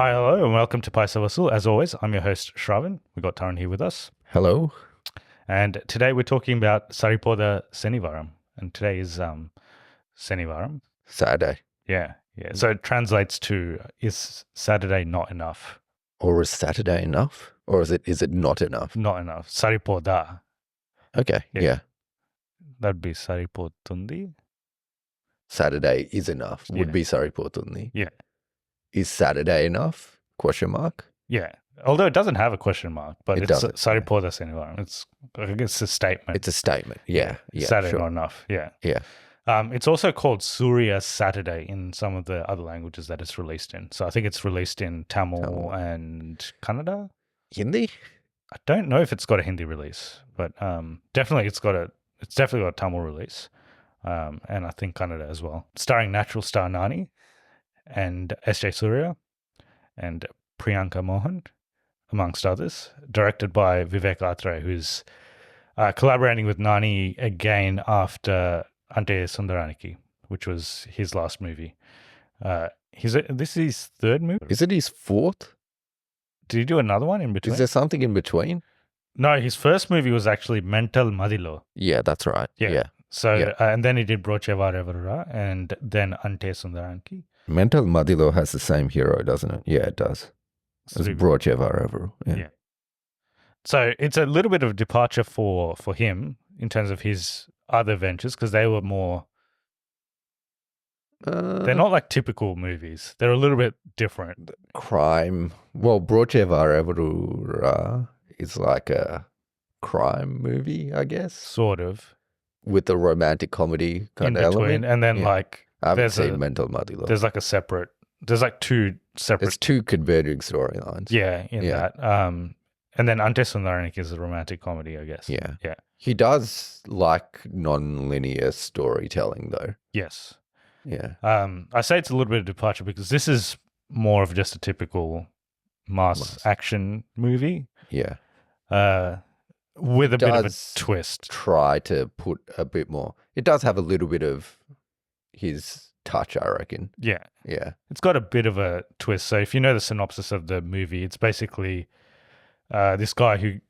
Hi, hello, and welcome to Paisa, Vasool. As always, I'm your host, Shravan. We've got Taran here with us. Hello. And today we're talking about Saripodhaa Sanivaaram. And today is Sanivaaram. Saturday. Yeah. So it translates to, is Saturday not enough? Or is Saturday enough? Or is it not enough? Not enough. Saripodhaa. Okay. Yeah. That'd be Saripothundi. Saturday is enough. Would be Saripodhaa. Yeah. Is Saturday enough? Question mark. Yeah. Although it doesn't have a question mark, but It it's doesn't, Saripodhaa Sanivaaram. I guess it's a statement. It's a statement. Yeah. Saturday Sure. not enough. Yeah. Yeah. It's also called Surya Saturday in some of the other languages that it's released in. So I think it's released in Tamil and Kannada. Hindi? I don't know if it's got a Hindi release, but definitely it's definitely got a Tamil release, and I think Kannada as well. Starring Natural Star Nani and S.J. Surya and Priyanka Mohan, amongst others. Directed by Vivek Athreya, who's collaborating with Nani again after Ante Sundaraniki, which was his last movie. This is his third movie. Is it his fourth? Did he do another one in between? Is there something in between? No, his first movie was actually Mental Madilo. Yeah, that's right. Yeah. So, and then he did Broche Varevara and then Ante Sundaraniki. Mental Madilo has the same hero, doesn't it? Yeah, it does. It's Broche Varevara. Yeah. So it's a little bit of a departure for him in terms of his other ventures, because they were more... they're not like typical movies. They're a little bit different. Crime. Well, Broche Varevara is like a crime movie, I guess. Sort of. With the romantic comedy kind of element. And then like... I haven't seen Mental Madilo. There's like there's like two separate... There's two converging storylines. Yeah, in that. And then Ante Sundaraniki is a romantic comedy, I guess. Yeah. Yeah. He does like non-linear storytelling, though. Yes. Yeah. I say it's a little bit of departure because this is more of just a typical mass action movie. Yeah. With a bit of a twist. Try to put a bit more. It does have a little bit of his touch, I reckon. Yeah. Yeah. It's got a bit of a twist. So if you know the synopsis of the movie, it's basically this guy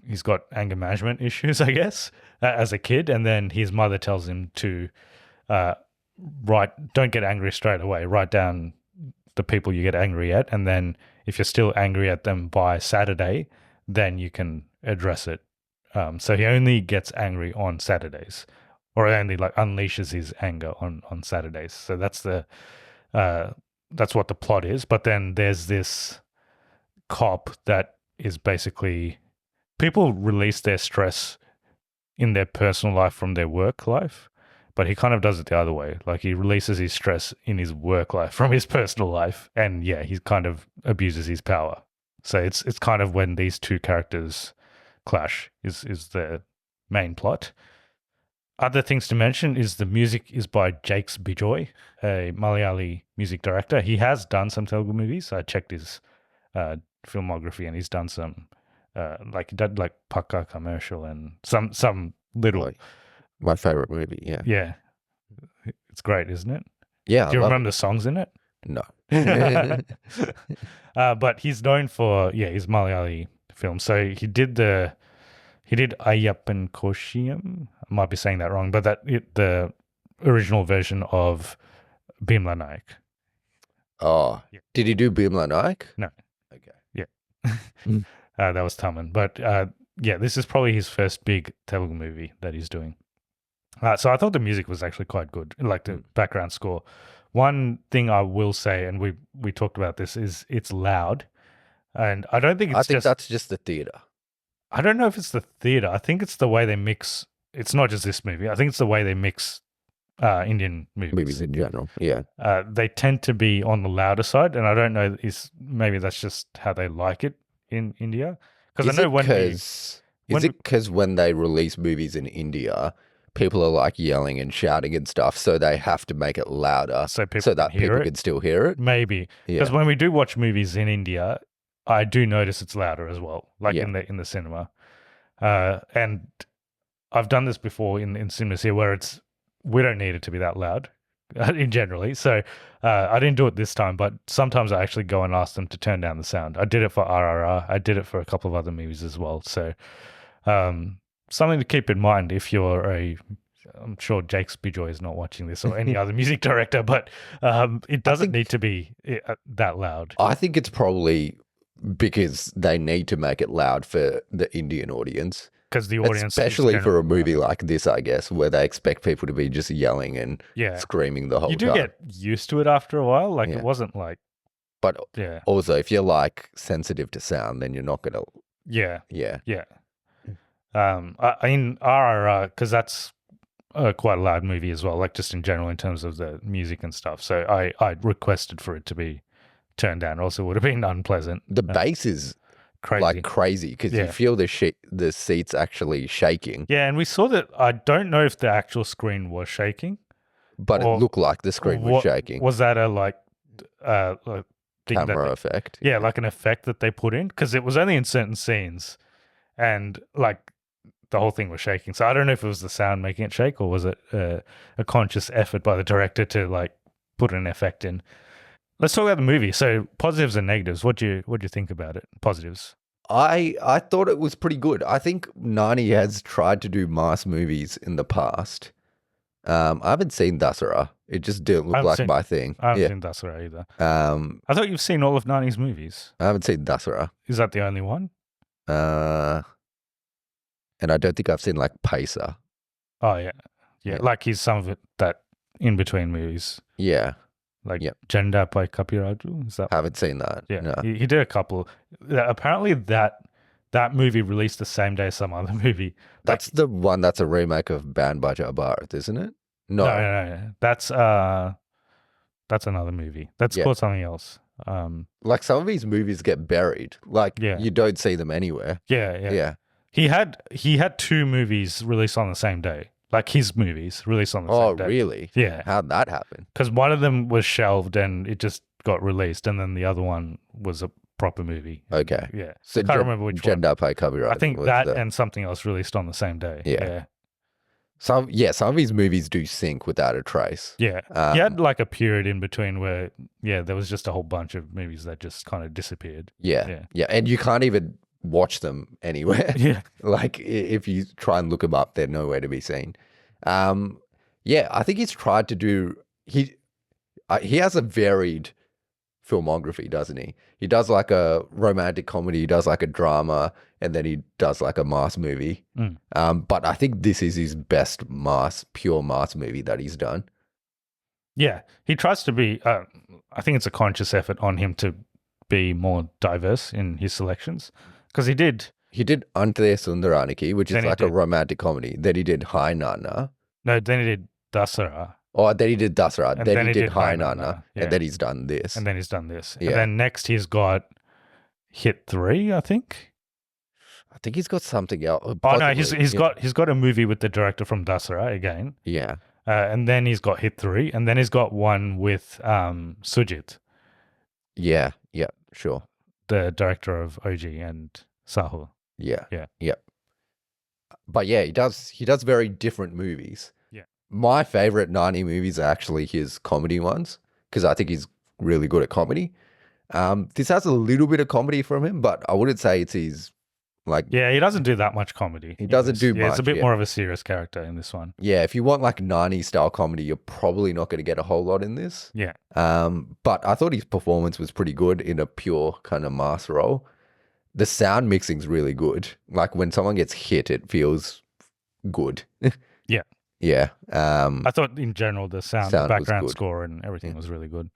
he's got anger management issues, I guess, as a kid. And then his mother tells him to don't get angry straight away. Write down the people you get angry at. And then if you're still angry at them by Saturday, then you can address it. So he only gets angry on Saturdays, or only like unleashes his anger on Saturdays. So that's what the plot is. But then there's this cop that is basically, people release their stress in their personal life from their work life, but he kind of does it the other way. Like he releases his stress in his work life from his personal life, and he kind of abuses his power. So it's kind of when these two characters clash is the main plot. Other things to mention is the music is by Jakes Bejoy, a Malayali music director. He has done some Telugu movies. I checked his filmography, and he's done some he did like Pakka Commercial and some little... Like my favorite movie, yeah. Yeah. It's great, isn't it? Yeah. Do you remember the songs in it? No. But he's known for his Malayali films. So he did Ayyappan Koshiyam. I might be saying that wrong, but the original version of Bhimla Nayak. Oh, did he do Bhimla Nayak? No. Okay. Yeah. That was Tamil. But this is probably his first big Telugu movie that he's doing. So I thought the music was actually quite good, like the background score. One thing I will say, and we talked about this, is it's loud. And I don't think it's that's just the theater. I don't know if it's the theater. I think it's the way they mix. It's not just this movie. I think it's the way they mix Indian movies. Movies in general, yeah. They tend to be on the louder side, and I don't know, maybe that's just how they like it in India. Because I know is it because when they release movies in India, people are like yelling and shouting and stuff, so they have to make it louder so that people can still hear it? Maybe. Because when we do watch movies in India, I do notice it's louder as well, like in the cinema. And I've done this before in cinemas here where we don't need it to be that loud. in generally. So I didn't do it this time, but sometimes I actually go and ask them to turn down the sound. I did it for RRR. I did it for a couple of other movies as well. So something to keep in mind if you're I'm sure Jakes Bejoy is not watching this or any other music director, but it doesn't need to be that loud. I think it's probably because they need to make it loud for the Indian audience. Because the audience, especially for a movie like this, I guess, where they expect people to be just yelling and screaming the whole time. You do get used to it after a while. Like it wasn't like, but also if you're like sensitive to sound, then you're not gonna. Yeah. In RRR, because that's quite a loud movie as well. Like just in general in terms of the music and stuff. So I requested for it to be turned down. Also, would have been unpleasant. The bass is crazy because you feel the seats actually shaking. Yeah, and we saw that. I don't know if the actual screen was shaking, but it looked like the screen was shaking. Was that a camera effect? Yeah, like an effect that they put in, because it was only in certain scenes, and like the whole thing was shaking. So I don't know if it was the sound making it shake, or was it a conscious effort by the director to like put an effect in. Let's talk about the movie. So positives and negatives. What do you think about it? Positives. I thought it was pretty good. I think Nani has tried to do mass movies in the past. I haven't seen Dasara. It just didn't look like my thing. I haven't seen Dasara either. I thought you've seen all of Nani's movies. I haven't seen Dasara. Is that the only one? And I don't think I've seen like Paisa. Oh yeah. Like he's some of it that in between movies. Yeah. Like Jenda by Kapiraju, is that? Haven't seen that. Yeah, no. He did a couple. Apparently that movie released the same day as some other movie. That's the one that's a remake of Band Baja Bharat, isn't it? No. That's another movie. That's called something else. Like some of these movies get buried. Like you don't see them anywhere. Yeah. He had two movies released on the same day. Like his movies released on the same day. Oh, really? Yeah. How'd that happen? Because one of them was shelved and it just got released, and then the other one was a proper movie. Okay. Yeah. So I can't remember which one. I think that and something else released on the same day. Yeah. Some of these movies do sync without a trace. Yeah. He had like a period in between where, there was just a whole bunch of movies that just kind of disappeared. Yeah. And you can't even watch them anywhere. Yeah. Like if you try and look them up, they're nowhere to be seen. I think he's tried to do, he has a varied filmography, doesn't he? He does like a romantic comedy, he does like a drama, and then he does like a mass movie. But I think this is his best pure mass movie that he's done. Yeah. He tries to be, I think it's a conscious effort on him to be more diverse in his selections. Because he did Ante Sundaraniki, which is like a romantic comedy. Then he did Hai Nana. No, then he did Dasara. Oh, then he did Dasara. Then he did Hai Nana. And then he's done this. And then next he's got Hit 3, I think. I think he's got something else. Oh no, he's got a movie with the director from Dasara again. Yeah. And then he's got Hit 3, and then he's got one with Sujit. Yeah, sure. The director of OG and Sahu. Yeah. But he does very different movies. Yeah. My favorite Nani movies are actually his comedy ones, because I think he's really good at comedy. This has a little bit of comedy from him, but I wouldn't say it's his like. Yeah, he doesn't do that much comedy. He doesn't do much. It's a bit more of a serious character in this one. Yeah, if you want like Nani style comedy, you're probably not going to get a whole lot in this. Yeah. But I thought his performance was pretty good in a pure kind of mass role. The sound mixing's really good. Like when someone gets hit, it feels good. Yeah. Yeah. I thought in general the sound background score and everything was really good.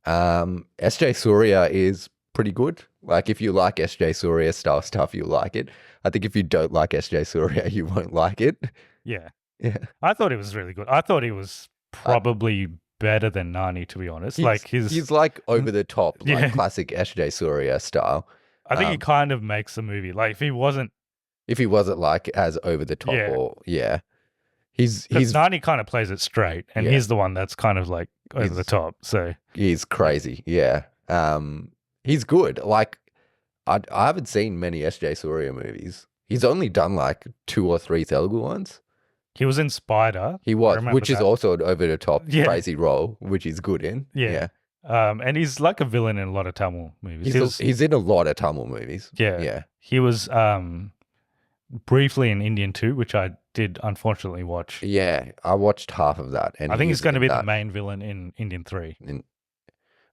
SJ Surya is pretty good. Like if you like SJ Surya style stuff, you'll like it. I think if you don't like SJ Surya, you won't like it. Yeah. Yeah. I thought it was really good. I thought he was probably better than Nani, to be honest. He's like over the top, like classic SJ Surya style. I think he kind of makes the movie. Like if he wasn't like as over the top he's Nani kind of plays it straight, and he's the one that's kind of like over the top. So he's crazy. Yeah. He's good. Like I haven't seen many SJ Surya movies. He's only done like 2 or 3 Telugu ones. He was in Spider. He I was, remember which is that. also an over the top Yeah. crazy role, which he's good in. Yeah. And he's like a villain in a lot of Tamil movies. He's in a lot of Tamil movies. Yeah. He was briefly in Indian 2, which I did unfortunately watch. Yeah, I watched half of that, and I think he's going to be the that. main villain in Indian 3.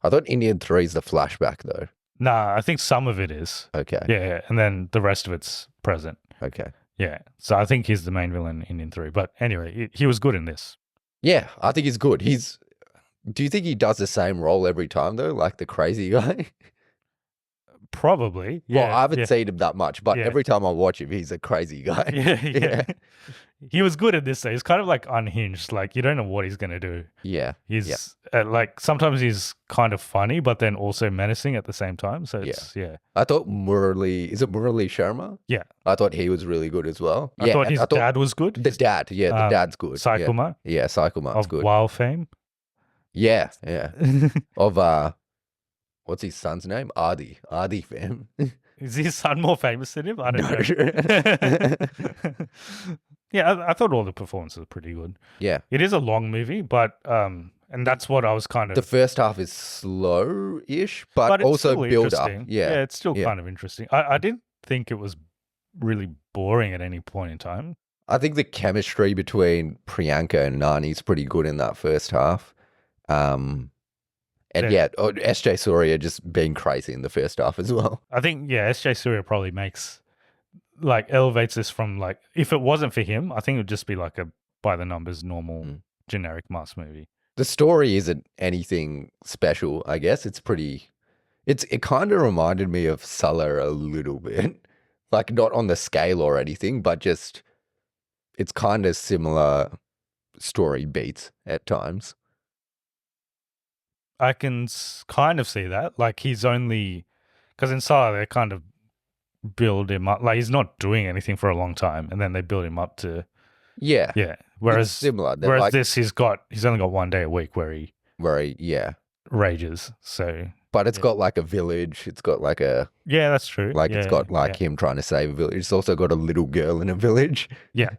I thought Indian 3 is the flashback though. Nah, I think some of it is. Okay. Yeah, and then the rest of it's present. Okay. Yeah, so I think he's the main villain in Indian 3. But anyway, he was good in this. Yeah, I think he's good. Do you think he does the same role every time though, like the crazy guy? Probably. Yeah. Well, I haven't seen him that much, but Yeah. every time I watch him, he's a crazy guy. Yeah. He was good at this though. He's kind of like unhinged. Like you don't know what he's going to do. Yeah. He's like sometimes he's kind of funny, but then also menacing at the same time. So it's I thought is it Murali Sharma? Yeah. I thought he was really good as well. I thought his dad was good. The dad's good. Sai Kumar. Yeah, Sai Kumar's Of good. WoW fame. Yeah. Of what's his son's name? Adi fam. Is his son more famous than him? I don't know. No. Yeah, I thought all the performances were pretty good. Yeah. It is a long movie, but and that's what I was kind of. The first half is slow-ish, but it's also still build up. interesting. Yeah. It's still kind of interesting. I didn't think it was really boring at any point in time. I think the chemistry between Priyanka and Nani is pretty good in that first half. SJ Surya just being crazy in the first half as well. I think, SJ Surya probably elevates this from like, if it wasn't for him, I think it would just be like a by the numbers, normal, generic mass movie. The story isn't anything special, I guess. It kind of reminded me of Salah a little bit. Like not on the scale or anything, but just it's kind of similar story beats at times. I can kind of see that. Like he's only, because in Salah they kind of build him up. Like he's not doing anything for a long time, and then they build him up to. Yeah. Whereas it's similar. Whereas this, he's only got one day a week where he rages. So. But it's got like a village. It's got like a. Yeah, that's true. Like it's got like him trying to save a village. It's also got a little girl in a village. Yeah.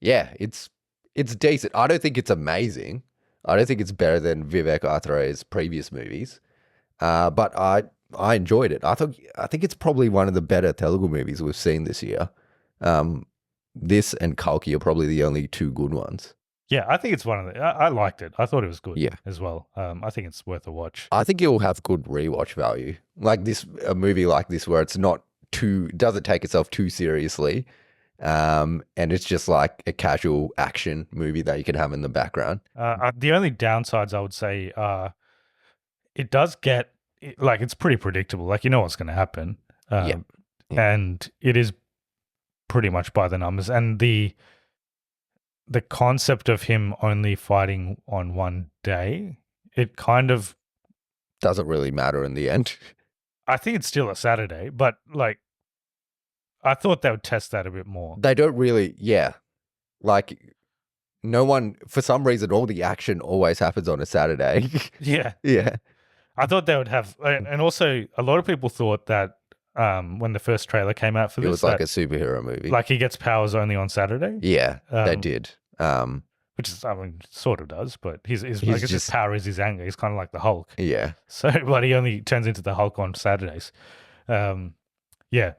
It's decent. I don't think it's amazing. I don't think it's better than Vivek Athreya's previous movies. But I enjoyed it. I think it's probably one of the better Telugu movies we've seen this year. This and Kalki are probably the only two good ones. Yeah, I think it's one of the. I liked it. I thought it was good. Yeah. As well. I think it's worth a watch. I think it will have good rewatch value. Like a movie like this where it's not doesn't take itself too seriously. And it's just like a casual action movie that you can have in the background. The only downsides I would say are it does get like it's pretty predictable. Like you know what's going to happen. And it is pretty much by the numbers. And the concept of him only fighting on one day, it kind of doesn't really matter in the end. I think it's still a Saturday, but like I thought they would test that a bit more. They don't really, like no one, for some reason, all the action always happens on a Saturday. Yeah. I thought they would have, and also a lot of people thought that when the first trailer came out for this, it was like a superhero movie. Like he gets powers only on Saturday. Yeah, they did. Which is, I mean, sort of does, but I guess his power is his anger. He's kind of like the Hulk. Yeah. So, but he only turns into the Hulk on Saturdays. Yeah.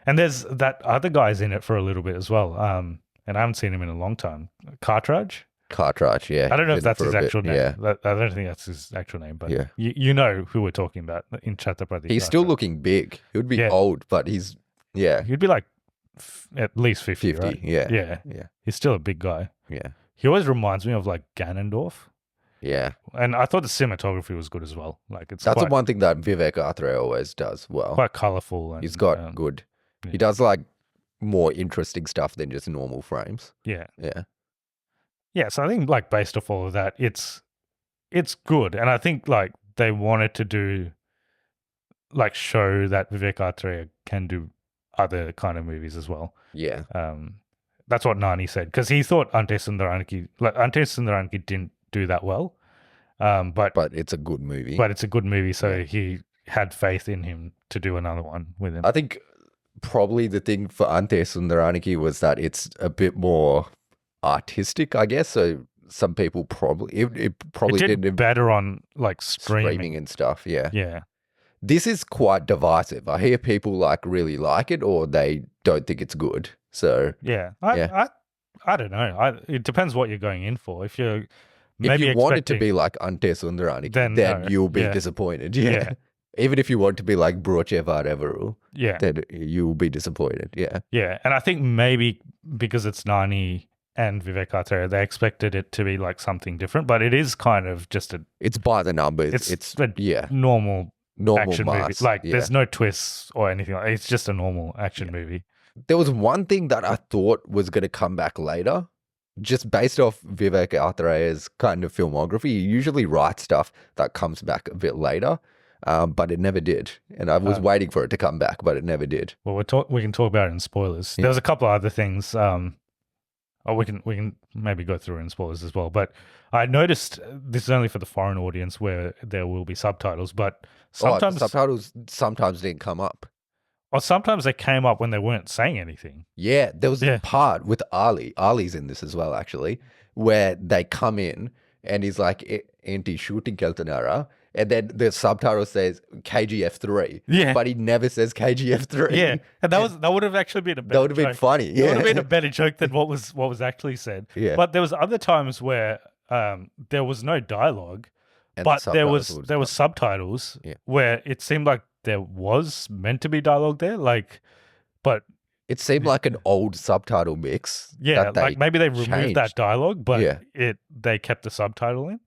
And there's that other guy's in it for a little bit as well. And I haven't seen him in a long time. Cartridge, yeah. I don't know if that's his actual name. Yeah. I don't think that's his actual name, but yeah. you know who we're talking about in Chhatrapati. He's still looking big. He would be old, but he'd be like at least 50, right? Yeah. He's still a big guy. Yeah. He always reminds me of like Ganondorf. Yeah. And I thought the cinematography was good as well. Like that's the one thing that Vivek Athreya always does well. Quite colorful. And he's got good. Yeah. He does like more interesting stuff than just normal frames. Yeah. Yeah, so I think like based off all of that, it's good. And I think like they wanted to do like show that Vivek Athreya can do other kind of movies as well. Yeah. That's what Nani said, because he thought Ante Sundaraniki didn't do that well. But it's a good movie. So he had faith in him to do another one with him. I think probably the thing for Ante Sundaraniki was that it's a bit more artistic, I guess. So some people it It probably did didn't better on like streaming streaming. and stuff. Yeah. Yeah. This is quite divisive. I hear people like really like it or they don't think it's good. So Yeah. yeah. I don't know. It depends what you're going in for. If you're If maybe you want it to expecting, be like Ante Sundaraniki, then then no. you'll be Yeah. disappointed. Yeah. Yeah. Even if you want to be like Broche Varevaru, Yeah. then you will be disappointed. Yeah. Yeah. And I think maybe because it's Nani and Vivek Athreya, they expected it to be like something different, but it is kind of just It's by the numbers. it's a Yeah. normal Normal action movie. mass. Like Yeah. there's no twists or anything. It's just a normal action movie. There was one thing that I thought was going to come back later, just based off Vivek Athreya's kind of filmography. He usually writes stuff that comes back a bit later, but it never did. And I was waiting for it to come back, but it never did. Well, we can talk about it in spoilers. Yeah. There was a couple of other things. We can maybe go through it in spoilers as well. But I noticed this is only for the foreign audience where there will be subtitles, but sometimes Subtitles sometimes didn't come up. or sometimes they came up when they weren't saying anything. Yeah, there was a part with Ali. Ali's in this as well, actually, where they come in and he's like, anti-shooting Keltanara. And then the subtitle says KGF3. Yeah. But he never says KGF3. Yeah. And that would have actually been a better That would have been joke. funny. It Yeah. would have been a better joke than what was actually said. Yeah. But there was other times where there was no dialogue, And but the there subtitles was subtitles Yeah. where it seemed like there was meant to be dialogue there, like, but It seemed like an old subtitle mix. yeah, that they like maybe they removed changed. that dialogue, but Yeah. they kept the subtitle in.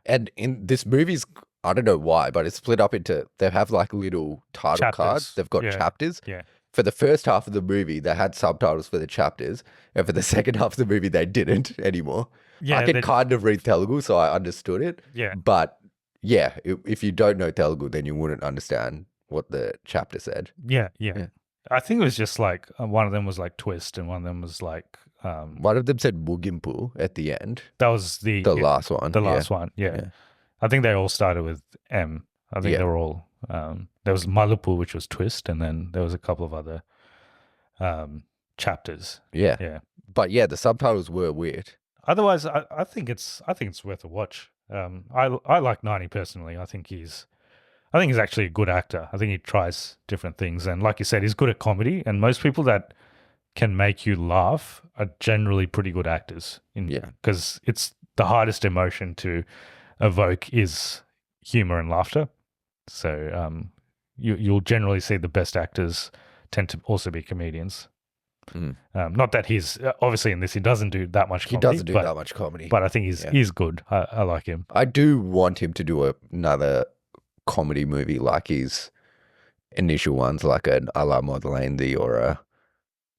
And in this movie's, I don't know why, but it's split up into, they have like little title Chapters. cards. They've got Yeah. chapters. Yeah. For the first half of the movie, they had subtitles for the chapters. And for the second half of the movie, they didn't anymore. Yeah, I can kind of read Telugu, so I understood it. Yeah. But yeah, if you don't know Telugu, then you wouldn't understand what the chapter said. Yeah. Yeah. I think it was just like one of them was like twist, and one of them was like One of them said Mugimpu at the end. that was the last one. The last one, yeah. Yeah. I think they all started with M. I think Yeah. they were all. There was Malupu, which was twist, and then there was a couple of other chapters. Yeah. Yeah. But yeah, the subtitles were weird. Otherwise, I think it's worth a watch. I like Nani personally. I think he's actually a good actor. I think he tries different things, and like you said, he's good at comedy. And most people that can make you laugh are generally pretty good actors. Yeah. Because it's the hardest emotion to evoke is humor and laughter. So you'll generally see the best actors tend to also be comedians. Not that he's obviously in this, he doesn't do that much comedy. He doesn't do that much comedy. But I think he's good. I like him. I do want him to do another comedy movie like his initial ones, like an A La Modelendi or a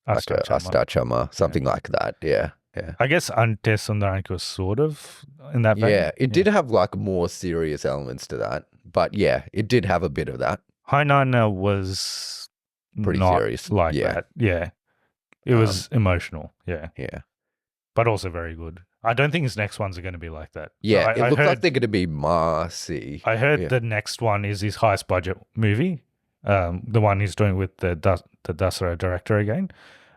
Asta Chama, something like that. Yeah. Yeah. I guess Ante Sundaraniki was sort of in that vein. Yeah. It did have like more serious elements to that. But yeah, it did have a bit of that. Hainana was Pretty not serious. like Yeah. that. Yeah. It was emotional. Yeah. Yeah. But also very good. I don't think his next ones are going to be like that. Yeah. So It looks like they're going to be Marcy. I heard the next one is his highest budget movie. The one he's doing with the Dasara director again.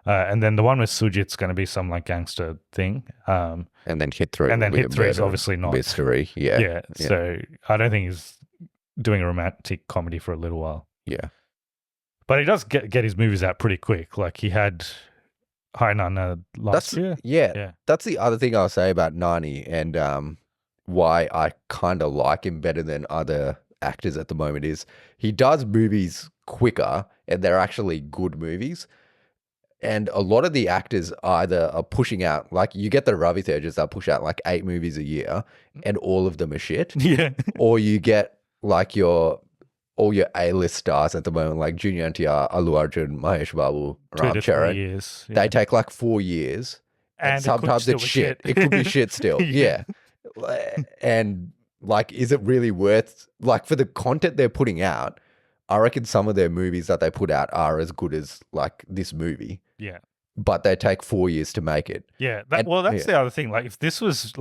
And then the one with Sujit's going to be some like gangster thing. And then Hit 3. And then Hit 3 is obviously not. Mystery. Yeah. Yeah. So I don't think he's doing a romantic comedy for a little while. Yeah. But he does get his movies out pretty quick. Like he had Hainana last year. Yeah. That's the other thing I'll say about Nani and why I kind of like him better than other actors at the moment is he does movies quicker and they're actually good movies. And a lot of the actors either are pushing out, like you get the Ravi Tejas that push out like 8 movies a year and all of them are shit. Yeah. Or you get like all your A-list stars at the moment, like Junior NTR, Allu Arjun, Mahesh Babu, 2 Ram to 3 Charan. years. Yeah. They take like 4 years. And sometimes it it's shit. It could be shit still. Yeah. And like, is it really worth, like for the content they're putting out, I reckon some of their movies that they put out are as good as like this movie. Yeah. But they take 4 years to make it. Yeah. That's the other thing. Like if this was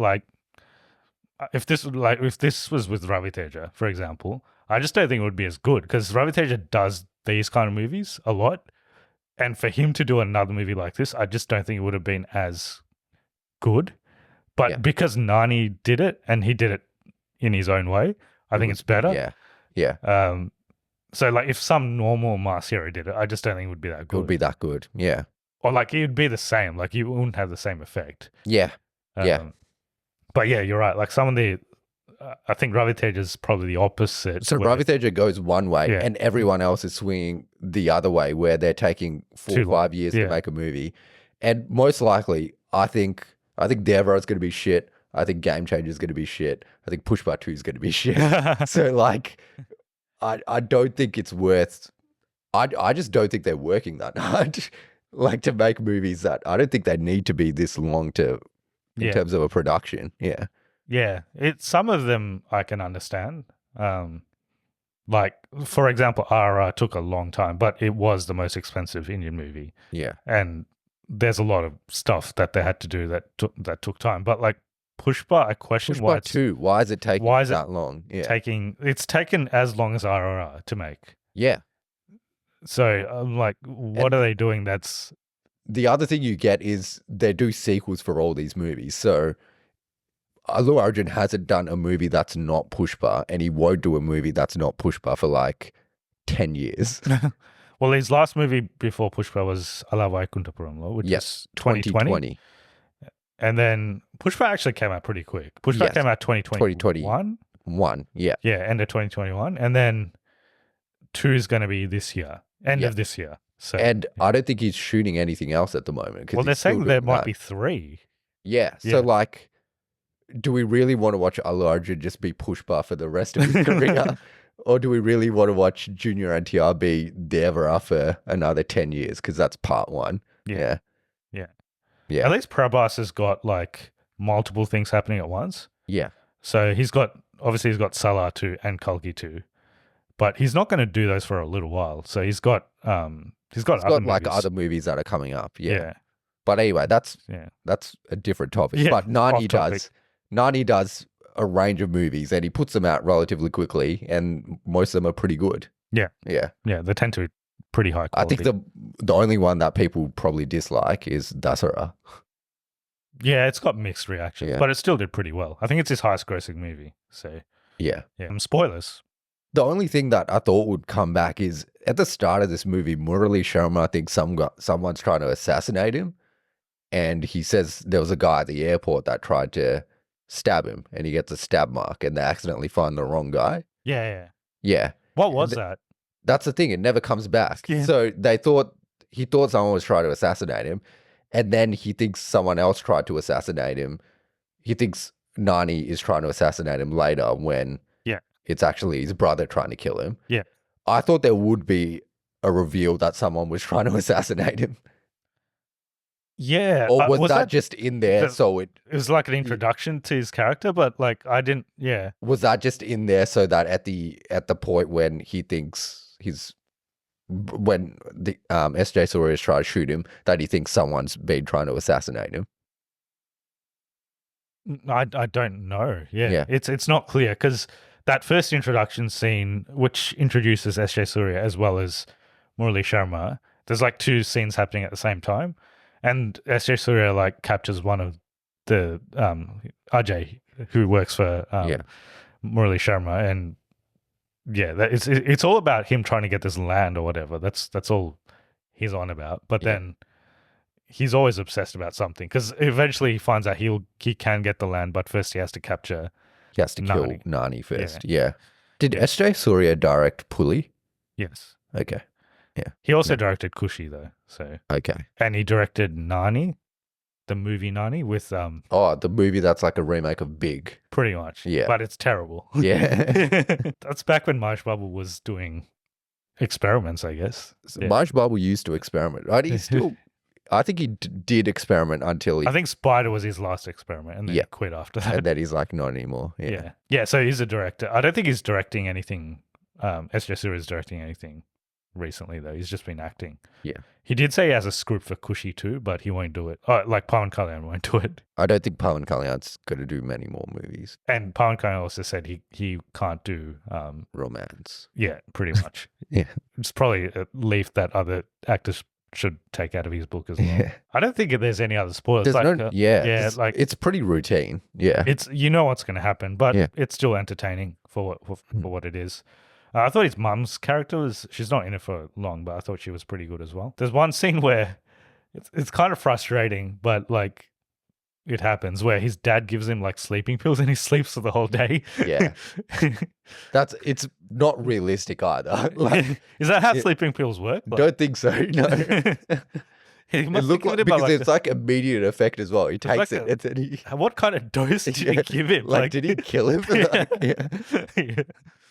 with Ravi Teja, for example, I just don't think it would be as good because Ravi Teja does these kind of movies a lot. And for him to do another movie like this, I just don't think it would have been as good. But Yeah. because Nani did it, and he did it in his own way, I think it's better. Yeah. Yeah. So like if some normal masked hero did it, I just don't think it would be that It would good. be that good. Yeah. Or like it would be the same. Like you wouldn't have the same effect. Yeah. Yeah. But yeah, you're right. Like some of the, I think Ravi Teja's probably the opposite. So where- Ravi Teja goes one way Yeah. and everyone else is swinging the other way, where they're taking 4 Too or long. 5 years Yeah. to make a movie. And most likely, I think Devra is going to be shit. I think Game Changer is going to be shit. I think Pushpa 2 is going to be shit. So like, I don't think it's worth. I just don't think they're working that hard, like to make movies that I don't think they need to be this long to, in terms of a production. Yeah. Yeah, some of them I can understand. Like for example, RRR took a long time, but it was the most expensive Indian movie. Yeah. And there's a lot of stuff that they had to do that took time. But like Pushpa, I question why Pushpa it's 2, why is it taking that long? Yeah. it's taken as long as RRR to make. Yeah. So I'm like, what are they doing? That's the other thing you get is they do sequels for all these movies. So Allu Arjun hasn't done a movie that's not Pushpa, and he won't do a movie that's not Pushpa for like 10 years. Well, his last movie before Pushpa was Ala Vaikuntapuramlo, which is 2020. And then Pushpa actually came out pretty quick. Pushpa came out 2021. Yeah. Yeah, end of 2021. And then 2 is going to be this year, end of this year. So, and I don't think he's shooting anything else at the moment. Well, they're saying there might be 3. Yeah. So like, do we really want to watch Allu Arjun just be Pushpa for the rest of his career? Or do we really want to watch Junior NTR be Devara for another 10 years? Because that's part 1. Yeah. At least Prabhas has got like multiple things happening at once. Yeah. So he's got Salah 2 and Kalki 2. But he's not going to do those for a little while. So he's got other like movies. other movies that are coming up. Yeah. But anyway, that's a different topic. Yeah, but Nani does a range of movies and he puts them out relatively quickly, and most of them are pretty good. Yeah. Yeah. Yeah, they tend to be pretty high quality. I think the only one that people probably dislike is Dasara. Yeah, it's got mixed reactions, but it still did pretty well. I think it's his highest grossing movie. So yeah. Spoilers. The only thing that I thought would come back is at the start of this movie, Murali Sharma, I think someone's trying to assassinate him. And he says there was a guy at the airport that tried to stab him, and he gets a stab mark, and they accidentally find the wrong guy. Yeah. What was that? That's the thing. It never comes back. Yeah. So he thought someone was trying to assassinate him, and then he thinks someone else tried to assassinate him. He thinks Nani is trying to assassinate him later when it's actually his brother trying to kill him. Yeah. I thought there would be a reveal that someone was trying to assassinate him. Yeah. Or was that just in there? So it was like an introduction to his character, but like I didn't. Yeah. Was that just in there so that at the point when he thinks when the SJ Surya is trying to shoot him, that he thinks someone's been trying to assassinate him? I don't know. Yeah. It's not clear because that first introduction scene, which introduces SJ Surya as well as Murali Sharma, there's like 2 scenes happening at the same time. And SJ Surya like captures one of the Ajay who works for Murali Sharma, and it's all about him trying to get this land or whatever. That's all he's on about. But then he's always obsessed about something because eventually he finds out he can get the land, but first he has to capture. He has to kill Nani first. Yeah. Did SJ Surya direct Puli? Yes. Okay. Yeah. He also directed Kushi though. So okay. And he directed Nani, the movie Nani with the movie that's like a remake of Big. Pretty much. Yeah. But it's terrible. Yeah. That's back when Mahesh Babu was doing experiments, I guess. Mahesh Babu used to experiment. Right? I think he did experiment until I think Spider was his last experiment, and then he quit after that. And then he's like, not anymore. Yeah. So he's a director. I don't think he's directing anything. SJ Surya is directing anything recently, though. He's just been acting. Yeah. He did say he has a script for Kushi too, but he won't do it. Like Pawan Kalyan won't do it. I don't think Pawan Kalyan's going to do many more movies. And Pawan Kalyan also said he can't do romance. Yeah, pretty much. Yeah. It's probably a leaf that other actors should take out of his book as well. Yeah. I don't think there's any other spoilers. There's Like, no, it's pretty routine. Yeah. what's going to happen, but Yeah. it's still entertaining for what it is. I thought his mum's character she's not in it for long, but I thought she was pretty good as well. There's one scene where it's kind of frustrating, but like it happens where his dad gives him like sleeping pills and he sleeps for the whole day. Yeah. It's not realistic either. Like, is that how sleeping pills work? Like, don't think so. No. It It looked like, because it's like immediate effect as well. He takes it and then he. What kind of dose did he give him? Like, did he kill him? Yeah.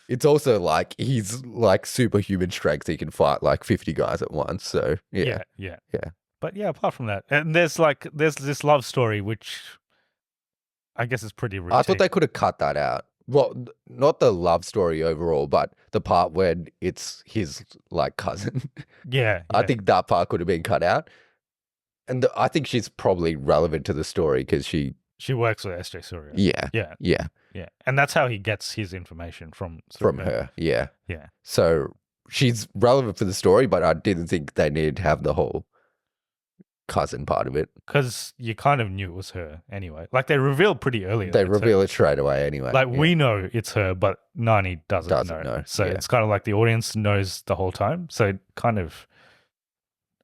It's also like he's like superhuman strength. He can fight like 50 guys at once. So yeah. But yeah, apart from that, and there's this love story which I guess is pretty routine. I thought they could have cut that out. Well, not the love story overall, but the part when it's his like cousin. Yeah. I think that part could have been cut out. And I think she's probably relevant to the story because she works with SJ Surya. Yeah. And that's how he gets his information from her. Yeah. Yeah. So she's relevant for the story, but I didn't think they needed to have the whole cousin part of it. Because you kind of knew it was her anyway. Like they revealed pretty early. They reveal it straight away anyway. Like we know it's her, but Nani doesn't know. So it's kind of like the audience knows the whole time. So kind of,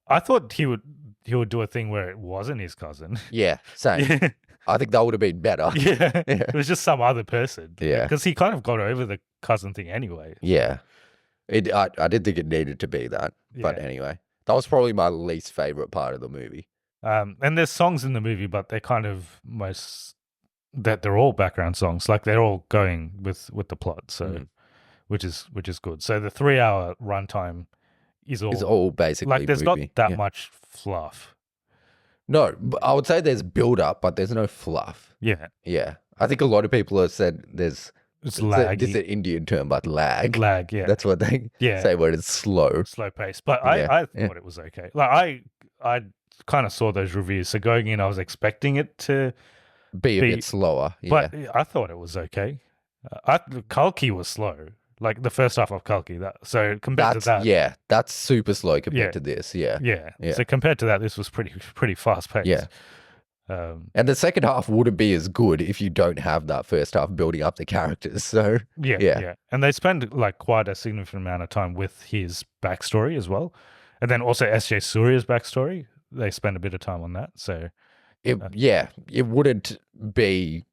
I thought he would do a thing where it wasn't his cousin. Yeah, same. I think that would have been better. Yeah. It was just some other person. Yeah. Because he kind of got over the cousin thing anyway. Yeah. I didn't think it needed to be that. But anyway, that was probably my least favorite part of the movie. And there's songs in the movie, but they're kind of they're all background songs. Like they're all going with the plot. So, which is good. So the 3-hour runtime is all basically like there's not that much fluff. No, but I would say there's build up, but there's no fluff. Yeah. Yeah. I think a lot of people have said it's laggy. This is an Indian term, but lag. Lag, yeah. That's what they say when it's slow. Slow pace. But I thought it was okay. Like I kind of saw those reviews. So going in, I was expecting it to be a bit slower. Yeah. But I thought it was okay. Kalki was slow. Like the first half of Kalki. So compared to that. Yeah, that's super slow compared to this. Yeah. So compared to that, this was pretty fast paced. Yeah. And the second half wouldn't be as good if you don't have that first half building up the characters. So yeah. And they spend like quite a significant amount of time with his backstory as well. And then also SJ Surya's backstory. They spend a bit of time on that. So it wouldn't be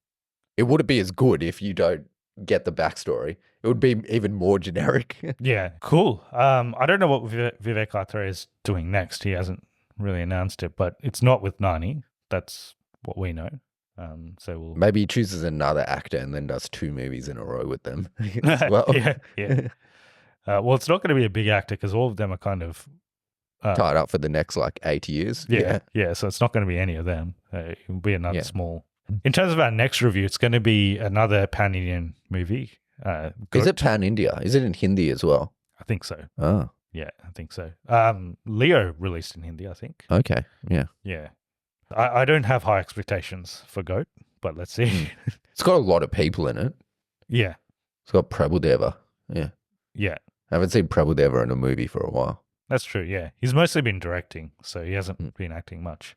as good if you don't get the backstory. It would be even more generic. Yeah, cool. I don't know what Vivek Athreya is doing next. He hasn't really announced it, but it's not with Nani. That's what we know. So maybe he chooses another actor and then does 2 movies in a row with them as well. Yeah. Well, it's not going to be a big actor because all of them are kind of tied up for the next like 8 years. Yeah. So it's not going to be any of them. It will be another small. In terms of our next review, it's going to be another pan-Indian movie. Is it pan-India? Is it in Hindi as well? I think so. Oh. Yeah, I think so. Leo released in Hindi, I think. Okay, yeah. Yeah. I don't have high expectations for Goat, but let's see. It's got a lot of people in it. Yeah. It's got Prabhudeva. Yeah. Yeah. I haven't seen Prabhudeva in a movie for a while. That's true, yeah. He's mostly been directing, so he hasn't been acting much.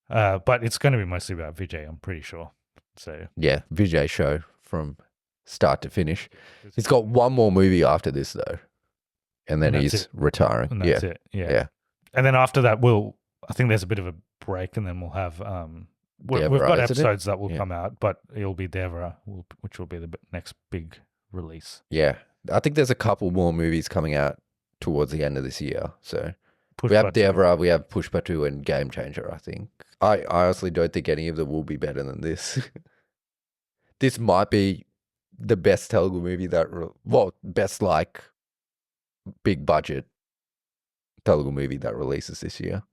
But it's going to be mostly about Vijay, I'm pretty sure. So yeah, Vijay show from start to finish. He's got one more movie after this though, and then he's retiring. And that's it. Yeah. And then after that, I think there's a bit of a break, and then we'll have we've got episodes that will come out, but it'll be Devra, which will be the next big release. Yeah, I think there's a couple more movies coming out towards the end of this year. So we have Devra, we have Pushpa 2 and Game Changer, I think. I honestly don't think any of them will be better than this. This might be the best Telugu movie best like big budget Telugu movie that releases this year.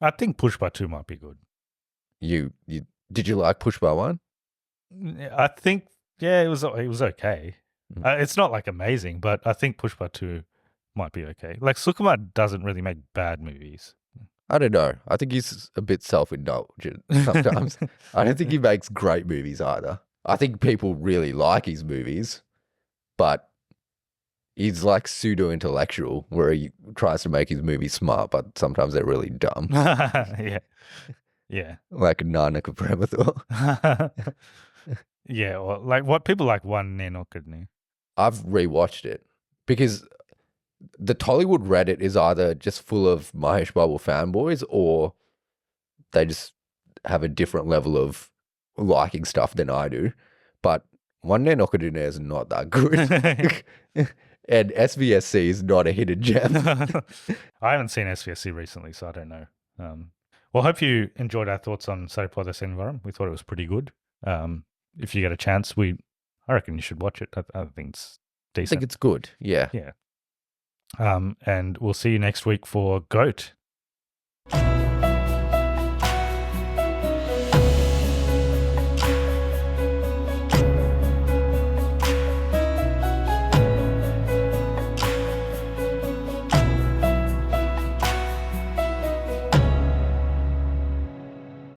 I think Pushpa 2 might be good. Did you like Pushpa 1? I think it was okay. It's not like amazing, but I think Pushpa 2 might be okay. Like Sukumar doesn't really make bad movies. I don't know. I think he's a bit self-indulgent sometimes. I don't think he makes great movies either. I think people really like his movies, but he's like pseudo intellectual, where he tries to make his movies smart, but sometimes they're really dumb, Yeah. Yeah. like Nanak of Premathur. Yeah. Or like what people like one Nenokadni. I've rewatched it because the Tollywood Reddit is either just full of Mahesh Babu fanboys or they just have a different level of liking stuff than I do. But One Okadune is not that good. And SVSC is not a hidden gem. I haven't seen SVSC recently, so I don't know. Well, hope you enjoyed our thoughts on Saripodhaa Sanivaaram. We thought it was pretty good. If you get a chance, I reckon you should watch it. I think it's I decent. think it's good. Yeah. Yeah. And we'll see you next week for Goat.